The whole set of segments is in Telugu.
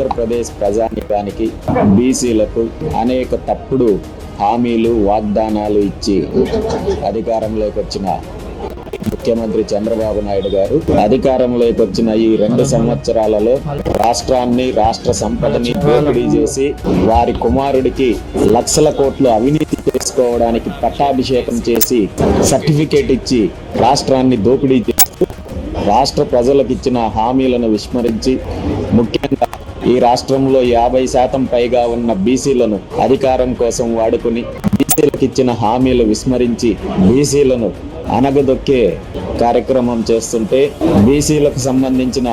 ఆంధ్రప్రదేశ్ ప్రజానీకానికి బీసీలకు అనేక తప్పుడు హామీలు వాగ్దానాలు ఇచ్చి అధికారంలోకి వచ్చిన ముఖ్యమంత్రి చంద్రబాబు నాయుడు గారు అధికారంలోకి వచ్చిన ఈ 2 సంవత్సరాలలో రాష్ట్రాన్ని, రాష్ట్ర సంపదని దోపిడీ చేసి వారి కుమారుడికి లక్షల కోట్లు అవినీతి చేసుకోవడానికి పట్టాభిషేకం చేసి సర్టిఫికేట్ ఇచ్చి రాష్ట్రాన్ని దోపిడీ చేస్తూ రాష్ట్ర ప్రజలకు ఇచ్చిన హామీలను విస్మరించి ముఖ్యంగా ఈ రాష్ట్రంలో 50% పైగా ఉన్న బీసీలను అధికారం కోసం వాడుకుని బీసీలకు ఇచ్చిన హామీలు విస్మరించి బీసీలను అనగదొక్కే కార్యక్రమం చేస్తుంటే బీసీలకు సంబంధించిన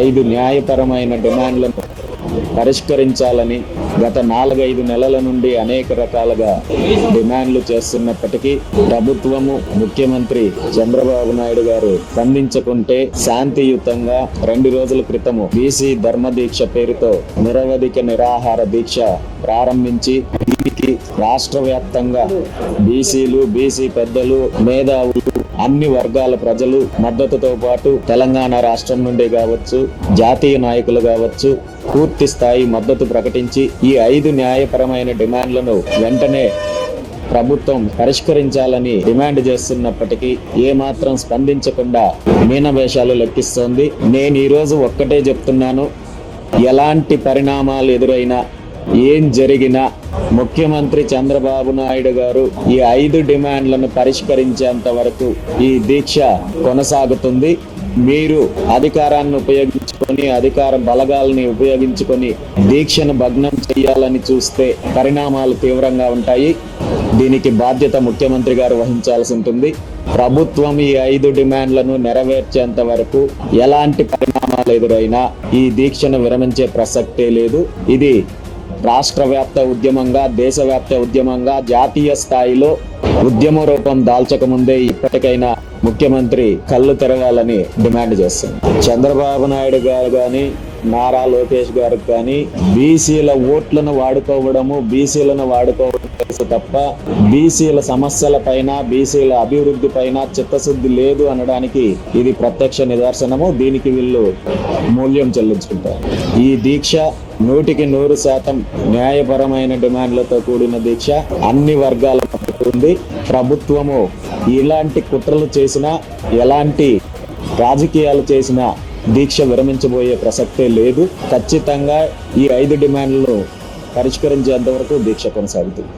5 న్యాయపరమైన డిమాండ్లను పరిష్కరించాలని గత 4-5 నెలల నుండి అనేక రకాలుగా డిమాండ్లు చేస్తున్నప్పటికీ ప్రభుత్వము, ముఖ్యమంత్రి చంద్రబాబు నాయుడు గారు స్పందించకుంటే శాంతియుతంగా 2 రోజుల క్రితము బీసీ ధర్మ దీక్ష పేరుతో నిరవధిక నిరాహార దీక్ష ప్రారంభించి దీనికి రాష్ట్ర వ్యాప్తంగా బీసీలు, బీసీ పెద్దలు, మేధావులు, అన్ని వర్గాల ప్రజలు మద్దతుతో పాటు తెలంగాణ రాష్ట్రం నుండి కావచ్చు, జాతీయ నాయకులు కావచ్చు పూర్తి స్థాయి మద్దతు ప్రకటించి ఈ 5 న్యాయపరమైన డిమాండ్లను వెంటనే ప్రభుత్వం పరిష్కరించాలని డిమాండ్ చేస్తున్నప్పటికీ ఏమాత్రం స్పందించకుండా మీనవేషాలు లెక్కిస్తోంది. నేను ఈరోజు ఒక్కటే చెప్తున్నాను, ఎలాంటి పరిణామాలు ఎదురైనా ఏం జరిగినా ముఖ్యమంత్రి చంద్రబాబు నాయుడు గారు ఈ 5 డిమాండ్లను పరిష్కరించేంత వరకు ఈ దీక్ష కొనసాగుతుంది. మీరు అధికారాన్ని ఉపయోగించుకొని, అధికార బలగాల్ని ఉపయోగించుకొని దీక్షను భగ్నం చేయాలని చూస్తే పరిణామాలు తీవ్రంగా ఉంటాయి. దీనికి బాధ్యత ముఖ్యమంత్రి గారు వహించాల్సి ఉంటుంది. ప్రభుత్వం ఈ 5 డిమాండ్లను నెరవేర్చేంత వరకు ఎలాంటి పరిణామాలు ఎదురైనా ఈ దీక్షను విరమించే ప్రసక్తే లేదు. ఇది రాష్ట్ర వ్యాప్త ఉద్యమంగా, దేశవ్యాప్త ఉద్యమంగా, జాతీయ స్థాయిలో ఉద్యమ రూపం దాల్చకముందే ఇప్పటికైనా ముఖ్యమంత్రి కళ్ళు తెరవాలని డిమాండ్ చేస్తుంది. చంద్రబాబు నాయుడు గారు కానీ, నారా లోకేష్ గారు కానీ బీసీల ఓట్లను వాడుకోవడము, బీసీలను వాడుకోవడం తెలుసు తప్ప బీసీల సమస్యల పైన, బీసీల అభివృద్ధి పైన చిత్తశుద్ధి లేదు అనడానికి ఇది ప్రత్యక్ష నిదర్శనము. దీనికి వీళ్ళు మూల్యం చెల్లించుకుంటారు. ఈ దీక్ష 100% న్యాయపరమైన డిమాండ్లతో కూడిన దీక్ష. అన్ని వర్గాల మద్దతు ఉంది. ప్రభుత్వము ఇలాంటి కుట్రలు చేసినా, ఎలాంటి రాజకీయాలు చేసినా దీక్ష విరమించబోయే ప్రసక్తే లేదు. ఖచ్చితంగా ఈ 5 డిమాండ్లను పరిష్కరించేంత వరకు దీక్ష కొనసాగుతుంది.